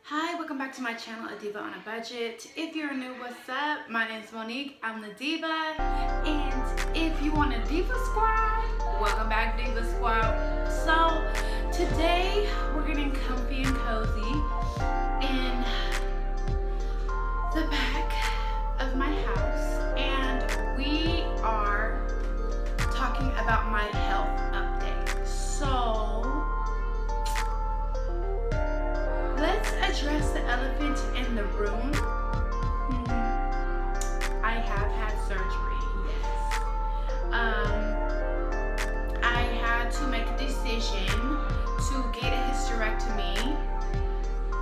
Hi, welcome back to my channel, A Diva on a Budget. If you're new, what's up? My name is Monique, I'm the Diva. And if you want a Diva Squad, welcome back, Diva Squad. So, today we're getting comfy and cozy in the back of my house. And we are talking about my health update. So, let's address the elephant in the room. I have had surgery, yes. I had to make a decision to get a hysterectomy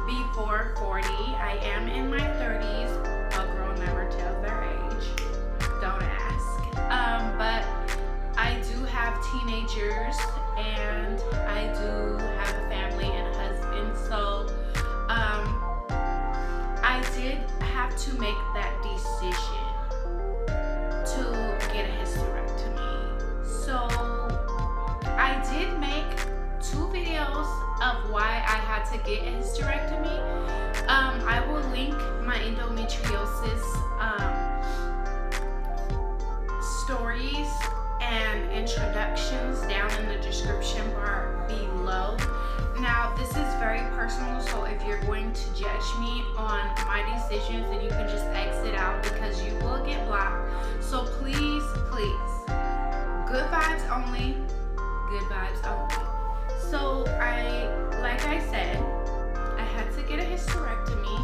before 40. I am in my 30s. A girl never tells their age. Don't ask. But I do have teenagers and I do have a family and a husband. So I did have to make that decision to get a hysterectomy. So I did make 2 videos of why I had to get a hysterectomy. I will link my endometriosis stories and introductions down in the description bar below. Now, this is very personal, so if you're going to judge me on my decisions, then you can just exit out because you will get blocked. So please, good vibes only. Good vibes only. So like I said, I had to get a hysterectomy,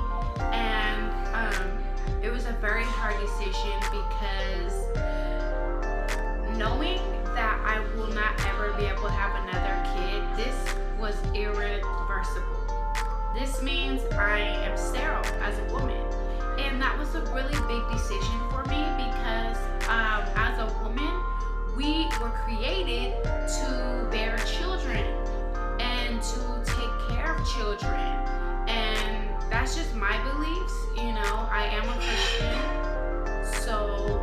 and it was a very hard decision because knowing that I will not ever be able to have another kid, this was irreversible. This means I am sterile as a woman, and that was a really big decision for me because as a woman, we were created to bear children and to take care of children, and that's just my beliefs. You know, I am a Christian, so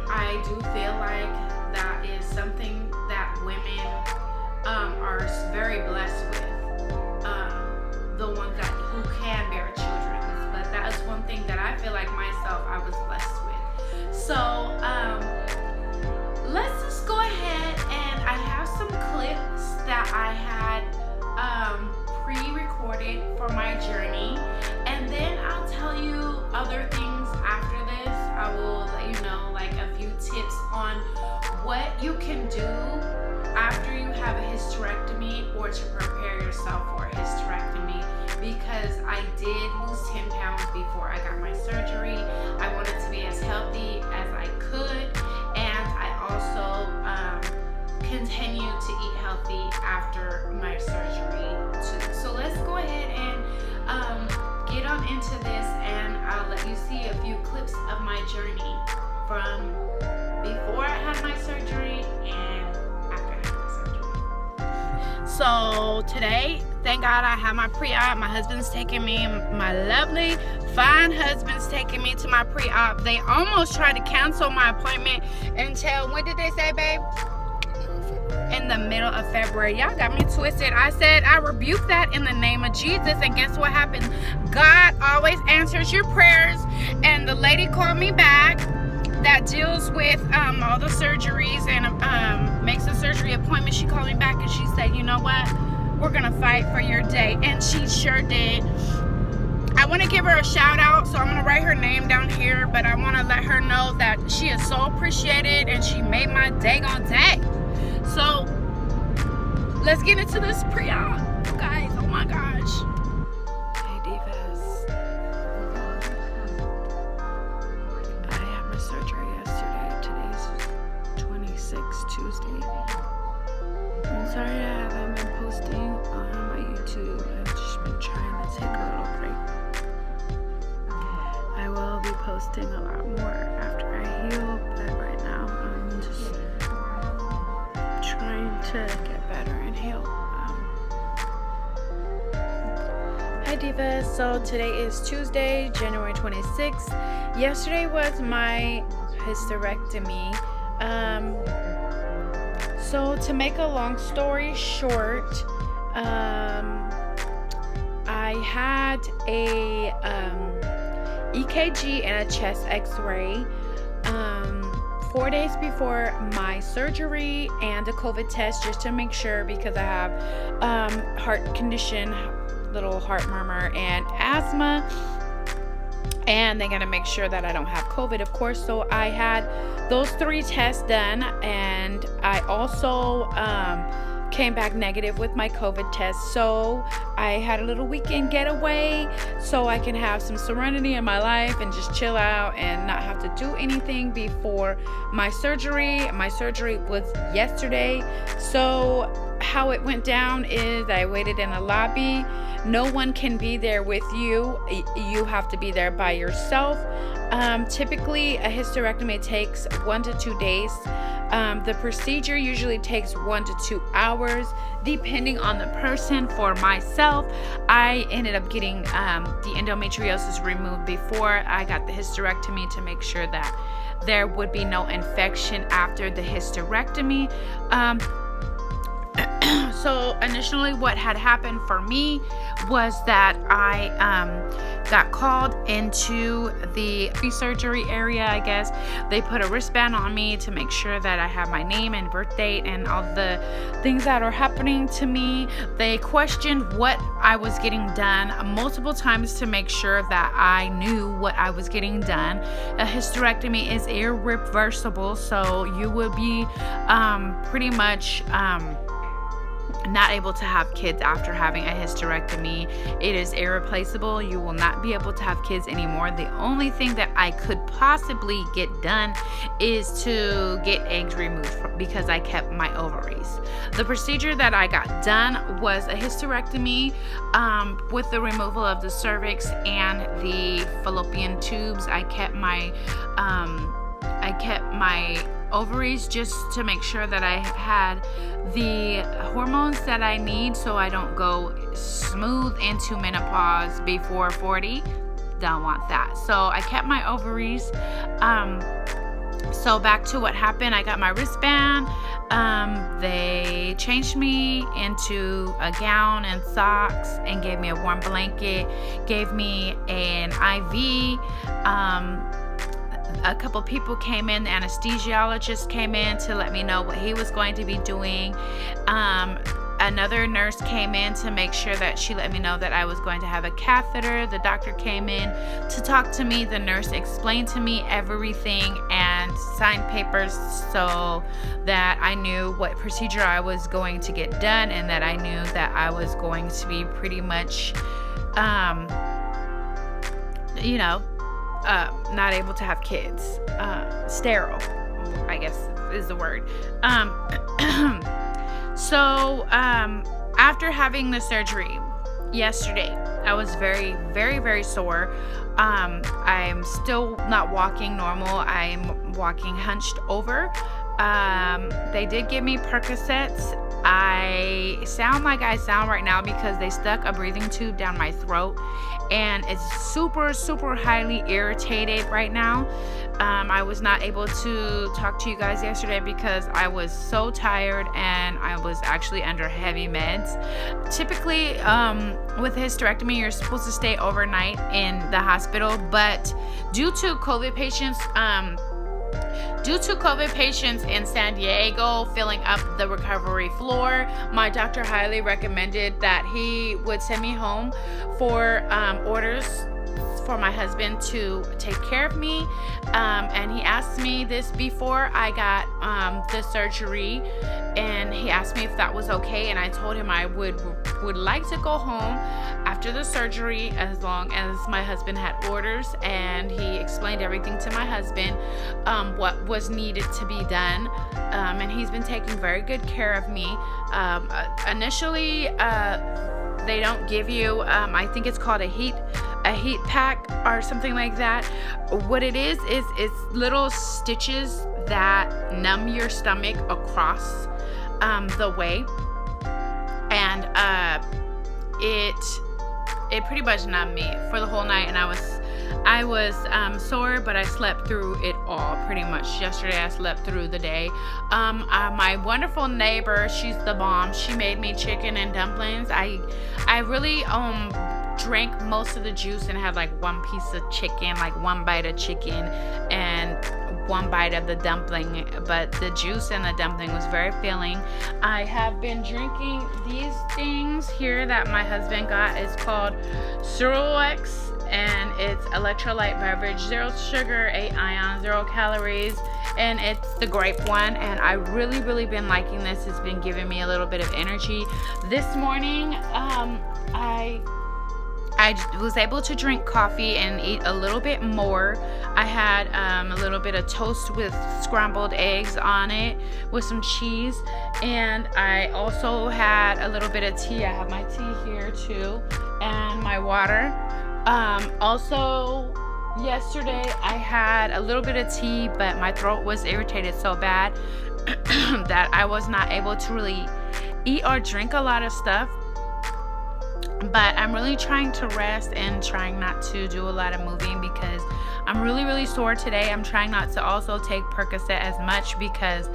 I do feel like that is something that women are very blessed with. The ones who can bear children, but that is one thing that I feel like myself I was blessed with. So let's just go ahead, and I have some clips that I had pre-recorded for my journey, and then I'll tell you other things after this. I will let you know like a few tips on what you can do after you have a hysterectomy or to prepare yourself for a hysterectomy, because I did lose 10 pounds before I got my surgery. I wanted to be as healthy as I could, and I also continue to eat healthy after my surgery too. So let's go ahead and get on into this, and I'll let you see a few clips of my journey from before I had my surgery and after I had my surgery. So today, thank God I have my pre-op. My husband's taking me, my lovely, fine husband's taking me to my pre-op. They almost tried to cancel my appointment until, when did they say, babe? In the middle of February. Y'all got me twisted. I said I rebuke that in the name of Jesus, and guess what happened? God always answers your prayers, and the lady called me back that deals with all the surgeries and makes a surgery appointment. She called me back and she said, you know what, we're gonna fight for your day, and she sure did. I want to give her a shout out, so I'm gonna write her name down here, but I want to let her know that she is so appreciated and she made my daggone day. So let's get into this pre-op, guys. Oh my gosh. Hey divas, I had my surgery yesterday. Today's 26th, Tuesday. I'm sorry I haven't been posting on my YouTube. I've just been trying to take a little break. I will be posting a lot more after I heal, but right now I'm just trying to get better and heal. Hi divas, so today is Tuesday, January 26th. Yesterday was my hysterectomy. So to make a long story short, I had a EKG and a chest x-ray 4 days before my surgery and a COVID test, just to make sure, because I have heart condition, little heart murmur, and asthma, and they're gonna make sure that I don't have COVID, of course. So I had those 3 tests done, and I also came back negative with my COVID test. So I had a little weekend getaway so I can have some serenity in my life and just chill out and not have to do anything before my surgery. My surgery was yesterday. So how it went down is I waited in the lobby. No one can be there with you. You have to be there by yourself. Typically, a hysterectomy takes 1 to 2 days. The procedure usually takes 1 to 2 hours, depending on the person. For myself, I ended up getting the endometriosis removed before I got the hysterectomy, to make sure that there would be no infection after the hysterectomy. So initially what had happened for me was that I got called into the pre-surgery area, I guess. They put a wristband on me to make sure that I have my name and birth date and all the things that are happening to me. They questioned what I was getting done multiple times to make sure that I knew what I was getting done. A hysterectomy is irreversible, so you will be pretty much not able to have kids after having a hysterectomy. It is irreplaceable. You will not be able to have kids anymore. The only thing that I could possibly get done is to get eggs removed, because I kept my ovaries. The procedure that I got done was a hysterectomy with the removal of the cervix and the fallopian tubes. I kept my ovaries just to make sure that I had the hormones that I need, so I don't go smooth into menopause before 40. Don't want that. So I kept my ovaries. So back to what happened. I got my wristband. They changed me into a gown and socks and gave me a warm blanket, gave me an IV. A couple people came in. The anesthesiologist came in to let me know what he was going to be doing. Another nurse came in to make sure that she let me know that I was going to have a catheter. The doctor came in to talk to me. The nurse explained to me everything and signed papers so that I knew what procedure I was going to get done, and that I knew that I was going to be pretty much, not able to have kids. Sterile, I guess is the word. So after having the surgery yesterday, I was very, very, very sore. I'm still not walking normal. I'm walking hunched over. They did give me Percocets. I sound like I sound right now because they stuck a breathing tube down my throat, and it's super, super highly irritated right now. I was not able to talk to you guys yesterday because I was so tired and I was actually under heavy meds. Typically, with hysterectomy, you're supposed to stay overnight in the hospital, but due to COVID patients in San Diego filling up the recovery floor, my doctor highly recommended that he would send me home for orders for my husband to take care of me. And he asked me this before I got the surgery, and he asked me if that was okay, and I told him I would like to go home after the surgery as long as my husband had orders. And he explained everything to my husband, what was needed to be done, and he's been taking very good care of me. Initially, they don't give you, I think it's called a heat pack or something like that. What it is it's little stitches that numb your stomach across the way, and it pretty much numbed me for the whole night, and I was sore, but I slept through it all pretty much. Yesterday I slept through the day. My wonderful neighbor, she's the bomb. She made me chicken and dumplings. I really drank most of the juice and had like one piece of chicken, like one bite of chicken and one bite of the dumpling, but the juice and the dumpling was very filling. I have been drinking these things here that my husband got. It's called Cerulex, and it's electrolyte beverage, 0 sugar, 8 ions, 0 calories, and it's the grape one, and I really been liking this. It's been giving me a little bit of energy. This morning I was able to drink coffee and eat a little bit more. I had a little bit of toast with scrambled eggs on it with some cheese, and I also had a little bit of tea. I have my tea here too, and my water. Also, yesterday I had a little bit of tea, but my throat was irritated so bad that I was not able to really eat or drink a lot of stuff. But I'm really trying to rest and trying not to do a lot of moving because I'm really sore today. I'm trying not to also take Percocet as much because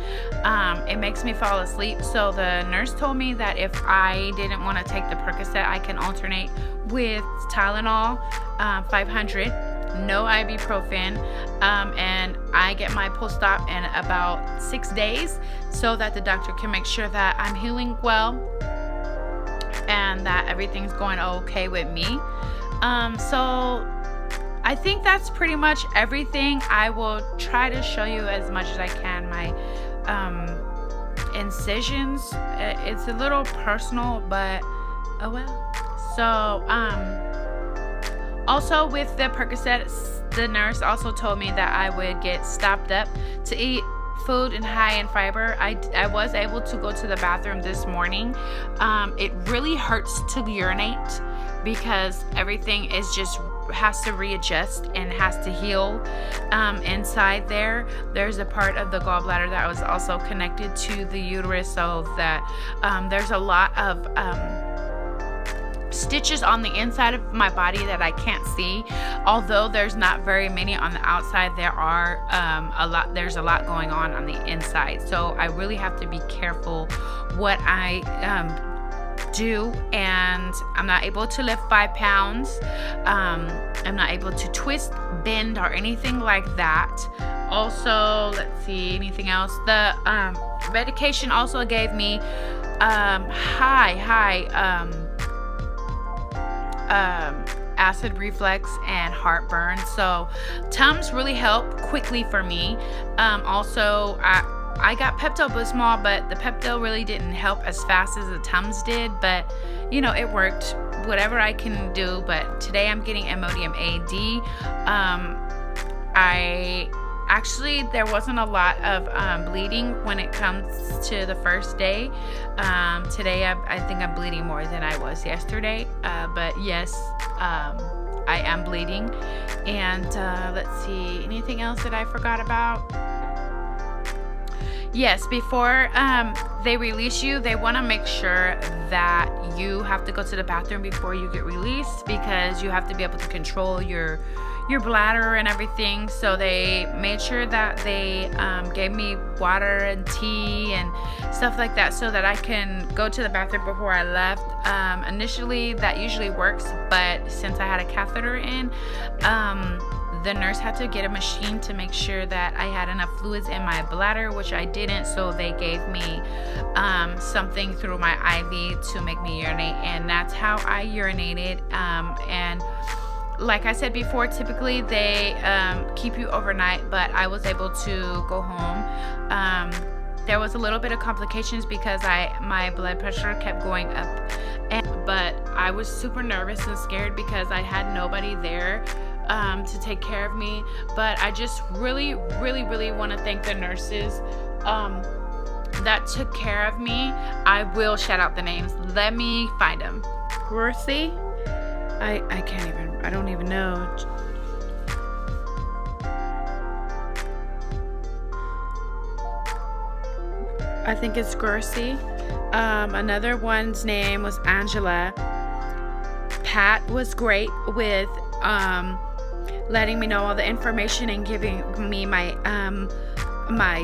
it makes me fall asleep. So the nurse told me that if I didn't want to take the Percocet, I can alternate with Tylenol 500, no ibuprofen, and I get my post-op in about 6 days so that the doctor can make sure that I'm healing well and that everything's going okay with me. So I think that's pretty much everything. I will try to show you as much as I can my incisions. It's a little personal, but oh well. So also with the Percocet, the nurse also told me that I would get stopped up to eat food and high in fiber. I was able to go to the bathroom this morning. It really hurts to urinate because everything is just has to readjust and has to heal inside there. There's a part of the gallbladder that was also connected to the uterus, so that there's a lot of stitches on the inside of my body that I can't see. Although there's not very many on the outside, there are there's a lot going on the inside. So I really have to be careful what I do, and I'm not able to lift 5 pounds. I'm not able to twist, bend, or anything like that. Also, let's see, anything else? The medication also gave me acid reflux and heartburn, so Tums really help quickly for me. Also, I got Pepto-Bismol, but the Pepto really didn't help as fast as the Tums did, but you know, it worked. Whatever I can do. But today I'm getting Imodium AD. There wasn't a lot of bleeding when it comes to the first day. Today I think I'm bleeding more than I was yesterday, but yes, I am bleeding. And let's see, anything else that I forgot about? Yes, before they release you, they want to make sure that you have to go to the bathroom before you get released, because you have to be able to control your bladder and everything. So they made sure that they gave me water and tea and stuff like that so that I can go to the bathroom before I left. Initially that usually works, but since I had a catheter in, the nurse had to get a machine to make sure that I had enough fluids in my bladder, which I didn't, so they gave me something through my IV to make me urinate, and that's how I urinated. And like I said before, typically they keep you overnight, but I was able to go home. There was a little bit of complications because my blood pressure kept going up, but I was super nervous and scared because I had nobody there to take care of me. But I just really want to thank the nurses that took care of me. I will shout out the names. Let me find them. Gracie, I don't even know. I think it's Gracie. Another one's name was Angela. Pat was great with letting me know all the information and giving me my my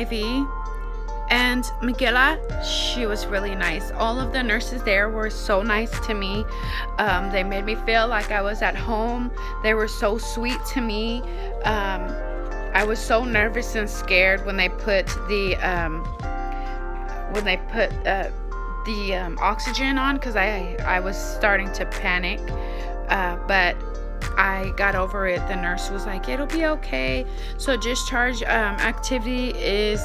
IV. And Miguela, she was really nice. All of the nurses there were so nice to me. They made me feel like I was at home. They were so sweet to me. I was so nervous and scared when they put the oxygen on, because I was starting to panic. But I got over it. The nurse was like, it'll be okay. So discharge activity is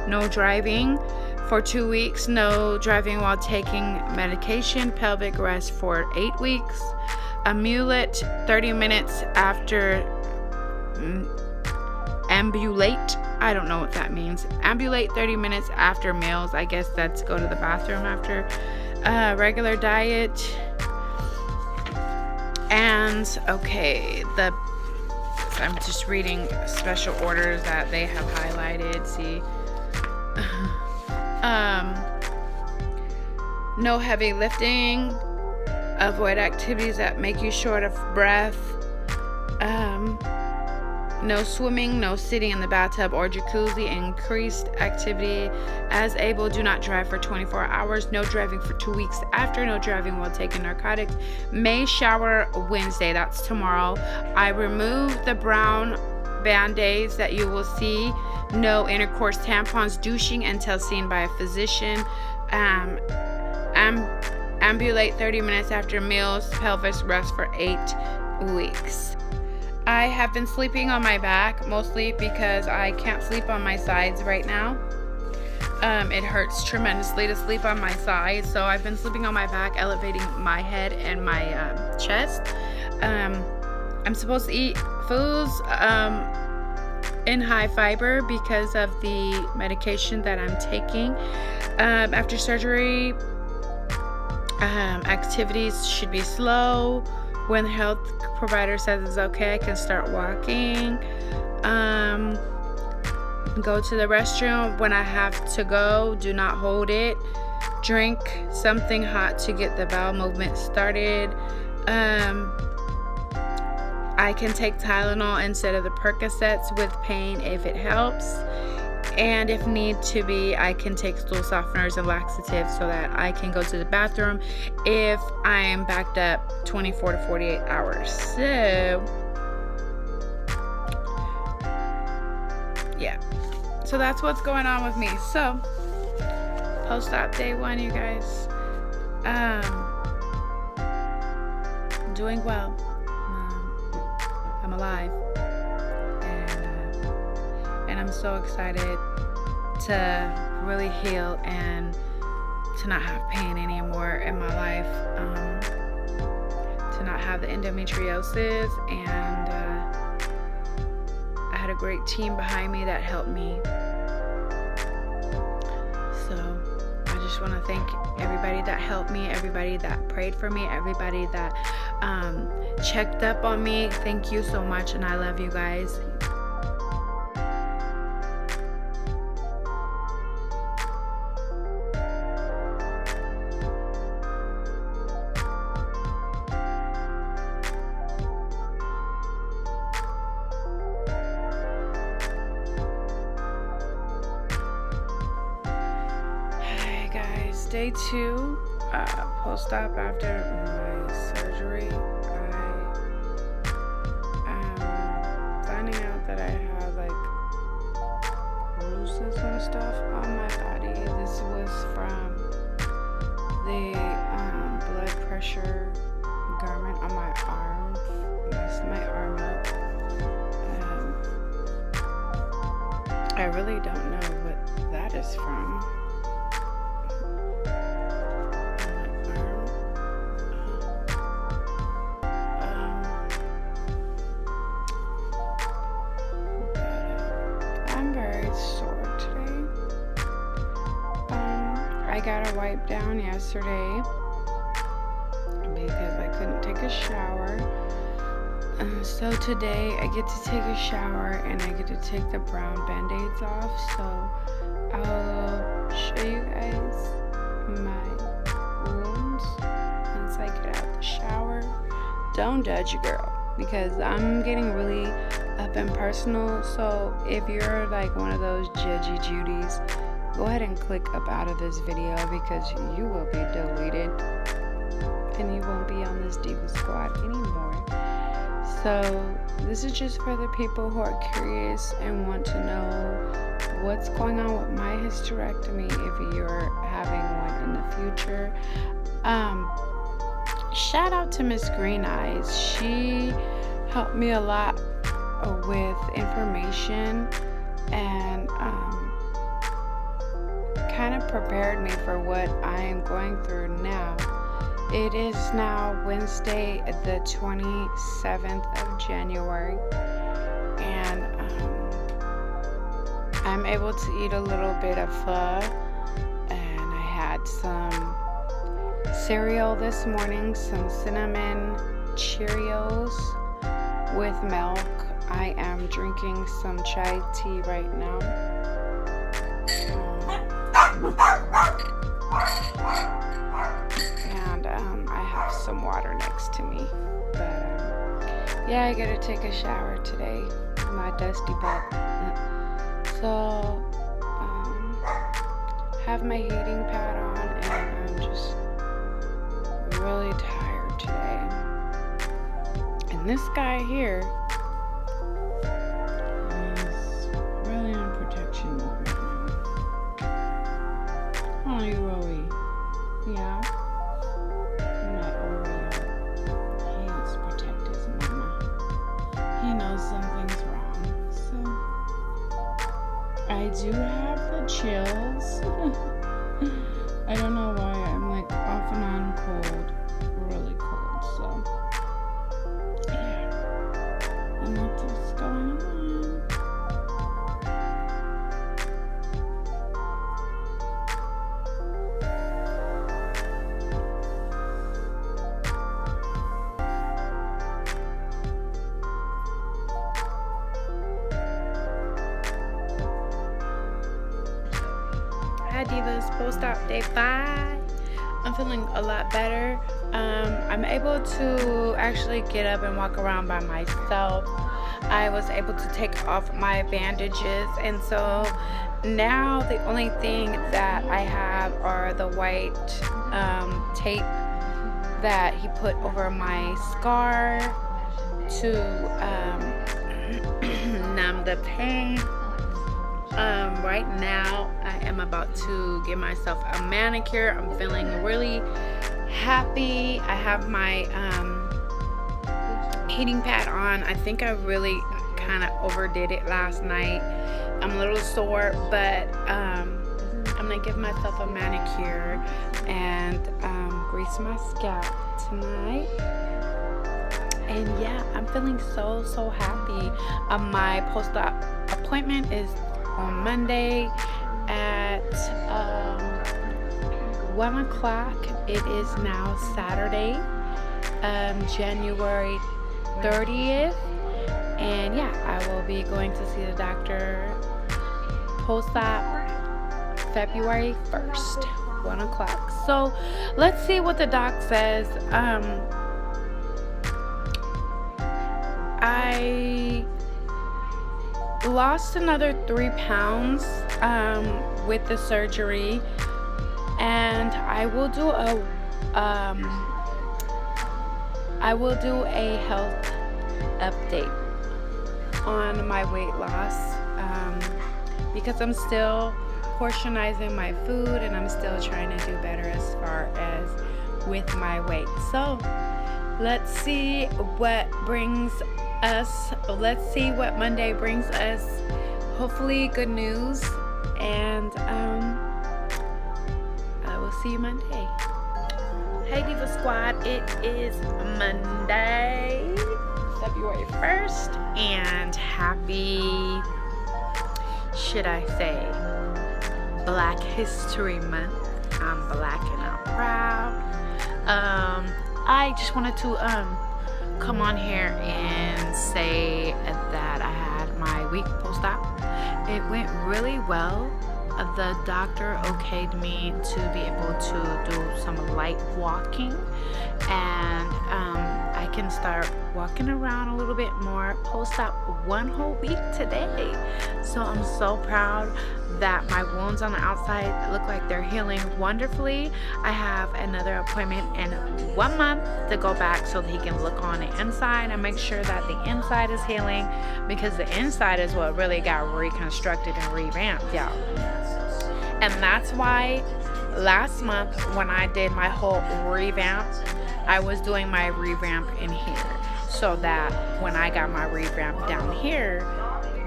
no driving for 2 weeks, no driving while taking medication, pelvic rest for 8 weeks, amulet 30 minutes after ambulate. I don't know what that means. Ambulate 30 minutes after meals. I guess that's go to the bathroom after regular diet. And okay, I'm just reading special orders that they have highlighted. See, no heavy lifting, avoid activities that make you short of breath, no swimming, no sitting in the bathtub or jacuzzi, increased activity as able, do not drive for 24 hours, no driving for 2 weeks after, no driving while taking narcotics, may shower Wednesday, that's tomorrow. I removed the brown band-aids that you will see, no intercourse tampons, douching until seen by a physician, ambulate 30 minutes after meals, pelvis rest for 8 weeks. I have been sleeping on my back, mostly because I can't sleep on my sides right now. It hurts tremendously to sleep on my sides, so I've been sleeping on my back, elevating my head and my chest. I'm supposed to eat foods in high fiber because of the medication that I'm taking. After surgery, activities should be slow. When the health provider says it's okay, I can start walking. Go to the restroom when I have to go. Do not hold it. Drink something hot to get the bowel movement started. I can take Tylenol instead of the Percocets with pain if it helps. And if need to be, I can take stool softeners and laxatives so that I can go to the bathroom if I am backed up 24 to 48 hours. So, yeah. So that's what's going on with me. So, post-op day 1, you guys. Doing well. I'm alive. And I'm so excited to really heal and to not have pain anymore in my life, to not have the endometriosis, and I had a great team behind me that helped me. So I just want to thank everybody that helped me, everybody that prayed for me, everybody that checked up on me. Thank you so much, and I love you guys. Day 2, post-op after my surgery. I'm finding out that I have like bruises and stuff on my body. This was from the blood pressure garment on my arm. Messed my arm up. I really don't know what that is from. I got a wipe down yesterday because I couldn't take a shower. So today I get to take a shower and I get to take the brown band-aids off. So I'll show you guys my wounds once I get out the shower. Don't judge your girl because I'm getting really up and personal. So if you're like one of those judgy Judies, go ahead and click up out of this video because you will be deleted and you won't be on this Diva Squad anymore. So this is just for the people who are curious and want to know what's going on with my hysterectomy if you're having one in the future. Shout out to Miss Green Eyes. She helped me a lot with information and kind of prepared me for what I am going through now. It is now Wednesday, the 27th of January, and I'm able to eat a little bit of pho, and I had some cereal this morning, some cinnamon Cheerios with milk. I am drinking some chai tea right now. And I have some water next to me. But yeah, I gotta take a shower today. My dusty butt. So have my heating pad on, and I'm just really tired today. And this guy here is really in protection mode right now. Oh, you Rowie. Yeah. My Oreo. He needs to protect his mama. He knows something's wrong. So I do have the chills. I don't know why I'm like off and on cold, really cold, so yeah, and that's what's going on. Hi Divas, post-op day 5. I'm feeling a lot better. I'm able to actually get up and walk around by myself. I was able to take off my bandages, and so now the only thing that I have are the white tape that he put over my scar to numb the pain. Right now I am about to give myself a manicure. I'm feeling really happy. I have my heating pad on. I think I really kind of overdid it last night. I'm a little sore, but I'm gonna give myself a manicure and grease my scalp tonight. And yeah, I'm feeling so happy. My post-op appointment is on Monday at 1 o'clock. It is now Saturday, January 30th, and yeah, I will be going to see the doctor post-op February 1st, 1 o'clock. So let's see what the doc says. I lost another 3 pounds with the surgery, and I will do a health update on my weight loss because I'm still portionizing my food and I'm still trying to do better as far as with my weight. So let's see what Monday brings us. Hopefully good news, and I will see you Monday. Hey Diva Squad, it is Monday, February 1st, and happy, should I say, Black History Month. I'm black and I'm proud. I just wanted to come on here and say that I had my week post-op. It went really well. The doctor okayed me to be able to do some light walking, and I can start walking around a little bit more post-op 1 whole week today. So I'm so proud. that my wounds on the outside look like they're healing wonderfully. I have another appointment in 1 month to go back so that he can look on the inside and make sure that the inside is healing, because the inside is what really got reconstructed and revamped, y'all. And that's why last month when I did my whole revamp, I was doing my revamp in here, so that when I got my revamp down here,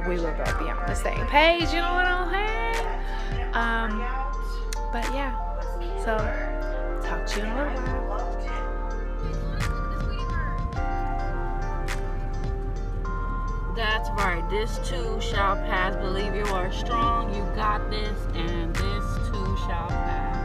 we will both be on the same page, you know what I'm saying? But yeah, so talk to you in a little while. That's right, this too shall pass. Believe you are strong, you got this, and this too shall pass.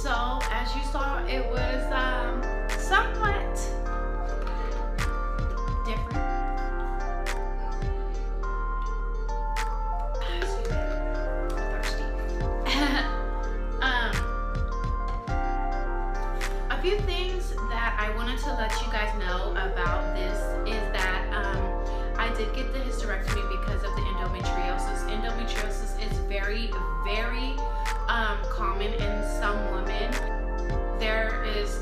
So as you saw, it was somewhat different. Excuse me, I'm thirsty. A few things that I wanted to let you guys know about this is that I did get the hysterectomy because of the endometriosis. Endometriosis is very, very common in some women. There is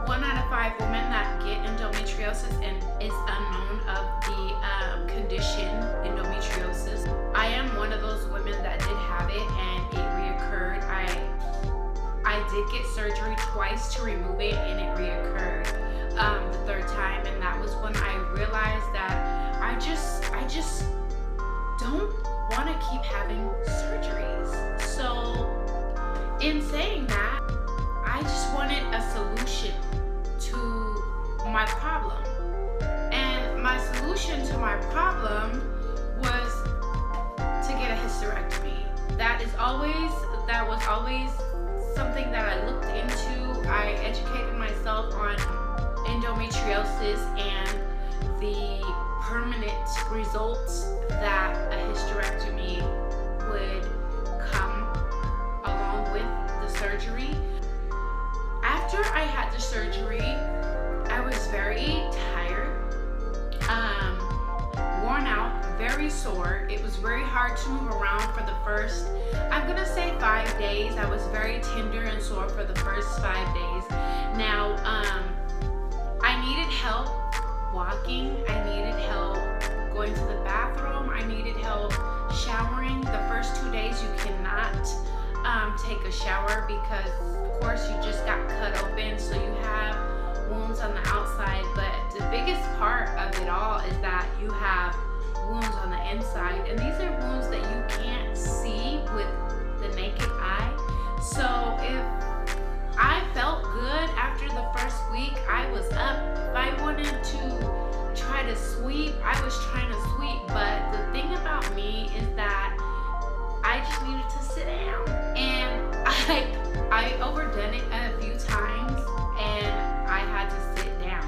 1 out of 5 women that get endometriosis and is unknown of the condition endometriosis. I am one of those women that did have it and it reoccurred. I did get surgery twice to remove it and it reoccurred the 3rd time, and that was when I realized that I just don't want to keep having surgeries. So in saying that, I just wanted a solution to my problem. And my solution to my problem was to get a hysterectomy. That was always something that I looked into. I educated myself on endometriosis and the permanent results that a hysterectomy would come along with the surgery. After I had the surgery, I was very tired, worn out, very sore. It was very hard to move around for the first, I'm gonna say 5 days. I was very tender and sore for the first 5 days. Now, I needed help walking. I needed help going to the bathroom. I needed help showering. The first 2 days you cannot take a shower because of course you just got cut open, so you have wounds on the outside, but the biggest part of it all is that you have wounds on the inside, and these are wounds that you can't see with the naked eye. So if I felt good after the first week, I was up. If I wanted to try to sweep, I was trying to sweep, but the thing about me is that I just needed to sit down, and I overdone it a few times and I had to sit down.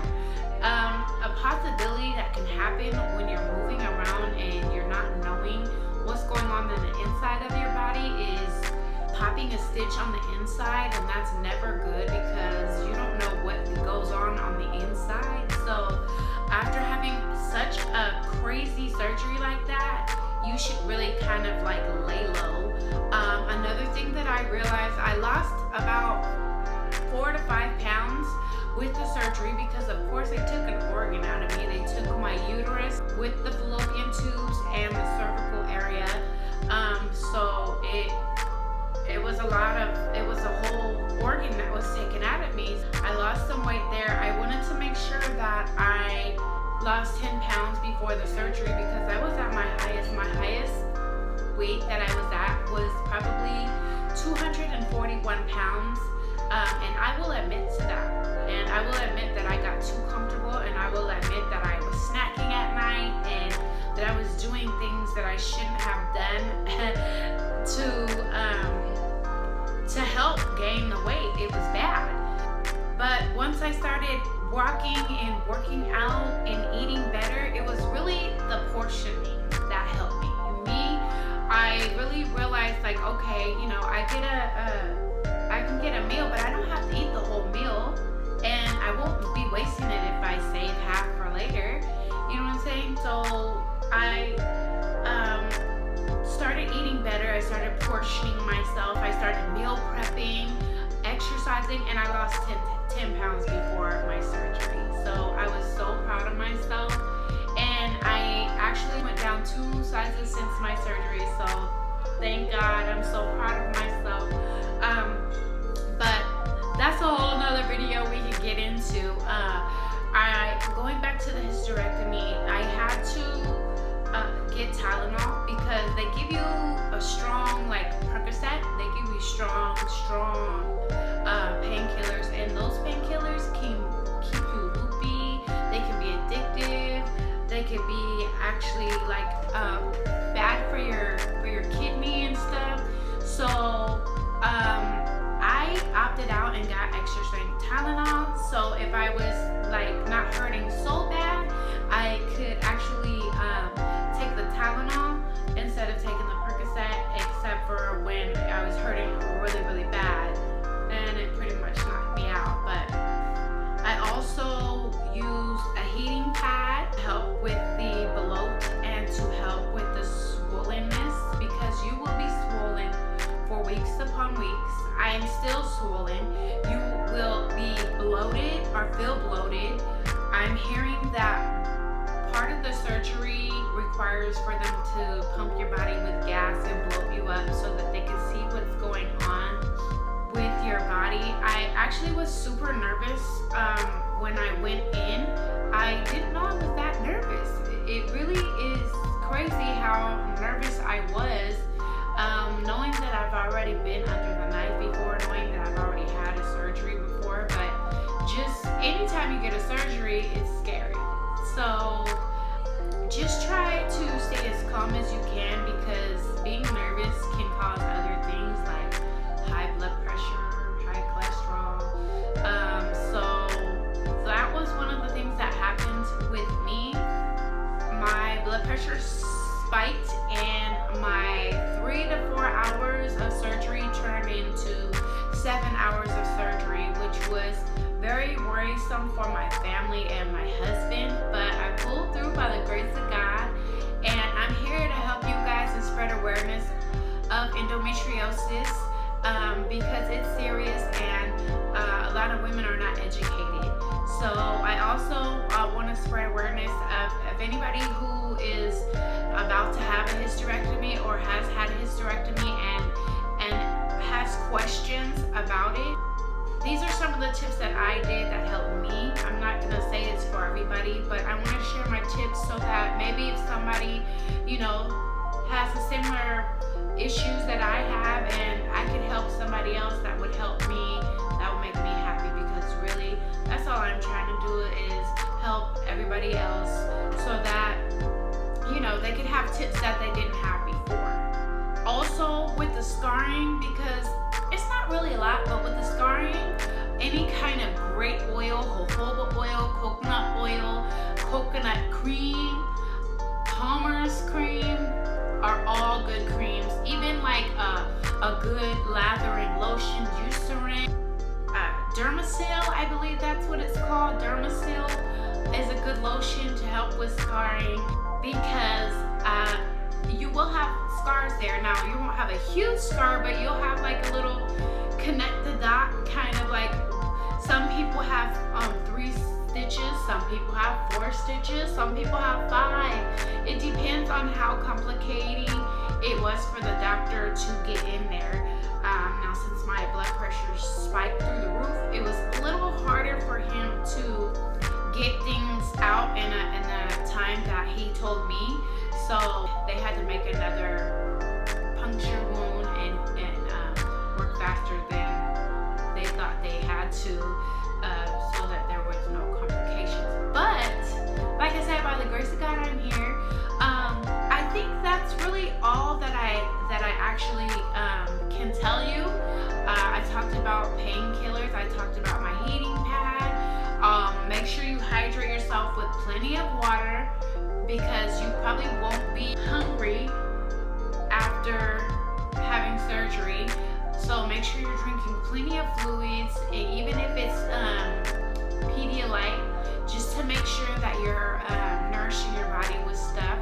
A possibility that can happen when you're moving around and you're not knowing what's going on in the inside of your body is popping a stitch on the inside, and that's never good because you don't know what goes on the inside. So after having such a crazy surgery like that, you should really kind of like lay low. Another thing that I realized, I lost about 4 to 5 pounds with the surgery because of course they took an organ out of me. They took my uterus with the fallopian tubes and the cervical area. So it was a whole organ that was taken out of me. I lost some weight there. I wanted to make sure that I lost 10 pounds before the surgery because I was at my highest. My highest weight that I was at was probably 241 pounds. And I will admit to that. And I will admit that I got too comfortable, and I will admit that I was snacking at night and that I was doing things that I shouldn't have done to help gain the weight. It was bad. But once I started walking and working out and eating better like, okay, you know, I can get a meal, but I don't have to eat the whole meal, and I won't be wasting it if I save half for later. You know what I'm saying? So I started eating better. I started portioning myself. I started meal prepping, exercising, and I lost 10 pounds before my surgery. So I was so proud of myself, and I actually went down 2 sizes since my surgery. So thank God, I'm so proud of myself. But that's a whole nother video we can get into. Going back to the hysterectomy, I had to get Tylenol because they give you a strong, like Percocet. They give you strong painkillers, and those painkillers can keep you loopy. They can be addictive. They can be actually like bad for your kidney and stuff. So I opted out and got extra strength Tylenol. So if I was like not hurting so bad, I could actually take the Tylenol instead of taking the Percocet, except for when I was hurting really bad, and it pretty much knocked me out. But I also used a heating pad to help with the bloat and to help with the swollenness, because you will be swollen for weeks upon weeks. I am still swollen. You will be bloated or feel bloated. I'm hearing that part of the surgery requires for them to pump your body with gas and bloat you up so that they can see what's going on with your body. I actually was super nervous when I went in. I didn't know I was that nervous. It really is crazy how nervous I was, knowing that I've already been under the knife before, knowing that I've already had a surgery before. But just anytime you get a surgery, it's scary. So just try to stay as calm as you can, because being nervous can cause other things like high blood pressure, high cholesterol. So that was one of the things that happened with me. My blood pressure spiked, and my 3 to 4 hours of surgery turned into 7 hours of surgery, which was very worrisome for my family and my husband. But I pulled through by the grace of God, and I'm here to help you guys and spread awareness of endometriosis, because it's serious, and a lot of women are not educated. So I also want to spread awareness of anybody who is about to have a hysterectomy or has had a hysterectomy and has questions about it. These are some of the tips that I did that helped me. I'm not going to say it's for everybody, but I want to share my tips so that maybe if somebody, you know, has a similar issues that I have, and I could help somebody else that would help me, that would make me happy, because really that's all I'm trying to do is help everybody else so that, you know, they could have tips that they didn't have before. Also with the scarring, because it's not really a lot, but with the scarring, any kind of grape oil, jojoba oil, coconut cream, Palmer's cream are all good creams. Even like a good lathering lotion, Eucerin, Dermasil, I believe that's what it's called. Dermasil is a good lotion to help with scarring, because you will have scars there. Now you won't have a huge scar, but you'll have like a little connect the dot, kind of like some people have 3 stitches, some people have 4 stitches, some people have 5. It depends on how complicating it was for the doctor to get in there. Now since my blood pressure spiked through the roof, it was a little harder for him to get things out in a time that he told me. So they had to make another puncture wound and work faster than they thought they had to, so that there was no complications. But like I said, by the grace of God, I'm here. I think that's really all that I actually can tell you. I talked about painkillers. I talked about my heating pad. Make sure you hydrate yourself with plenty of water, because you probably won't be hungry after having surgery. So make sure you're drinking plenty of fluids, and even if it's Pedialyte, just to make sure that you're nourishing your body with stuff.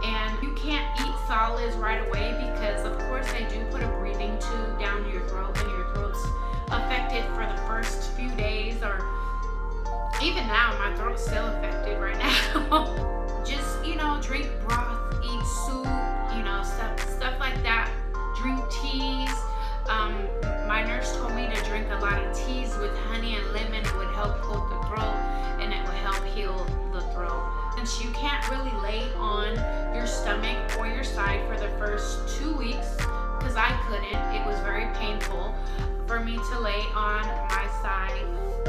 And you can't eat solids right away because of course they do put a breathing tube down your throat, and your throat's affected for the first few days, or even now my throat's still affected right now. Just, you know, drink broth, eat soup, you know, stuff like that. Drink teas. My nurse told me to drink a lot of teas with honey and lemon. It would help coat the throat, and it would help heal the throat. Since you can't really lay on your stomach or your side for the first 2 weeks, because I couldn't, it was very painful for me to lay on my side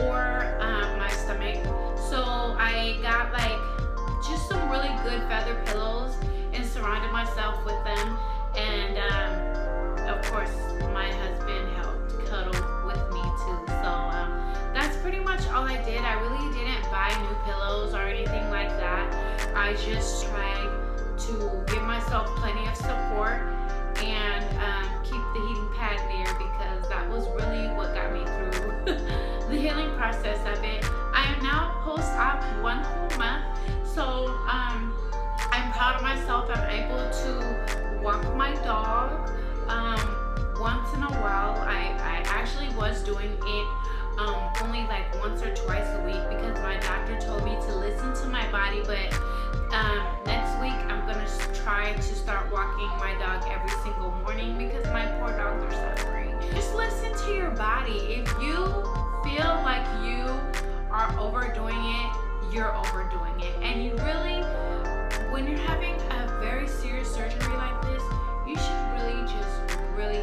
or my stomach. So I got like just some really good feather pillows and surrounded myself with them. And of course, my husband helped cuddle with me too. So that's pretty much all I did. I really didn't buy new pillows or anything like that. I just tried to give myself plenty of support and keep the heating pad near, because that was really what got me through the healing process of it. I am now post-op 1 whole month, so I'm proud of myself. I'm able to walk my dog once in a while. I actually was doing it only like once or twice a week because my doctor told me to listen to my body, but next week I'm gonna try to start walking my dog every single morning because my poor dogs are suffering. Just listen to your body. If you feel like you are overdoing it, you're overdoing it. And you really, when you're having a very serious surgery like this, you should really just really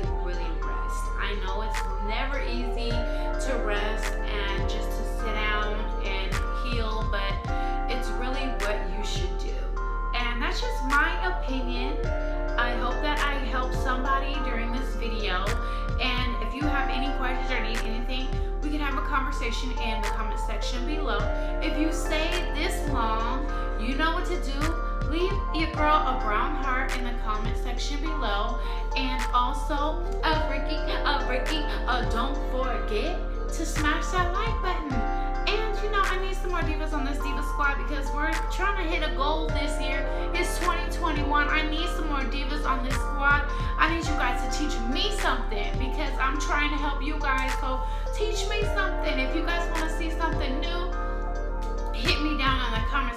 rest. I know it's never easy to rest and just to sit down and heal, but it's really what you should do. And that's just my opinion. I hope that I helped somebody during this video. And if you have any questions or need anything, we can have a conversation in the comment section below. If you stayed this long, you know what to do. Leave your girl a brown heart in the comment section below. And also, don't forget to smash that like button. And you know, I need some more divas on this Diva Squad because we're trying to hit a goal this year. It's 2021. I need some more divas on this squad. I need you guys to teach me something because I'm trying to help you guys. So teach me something. If you guys want to see something new, hit me down in the comment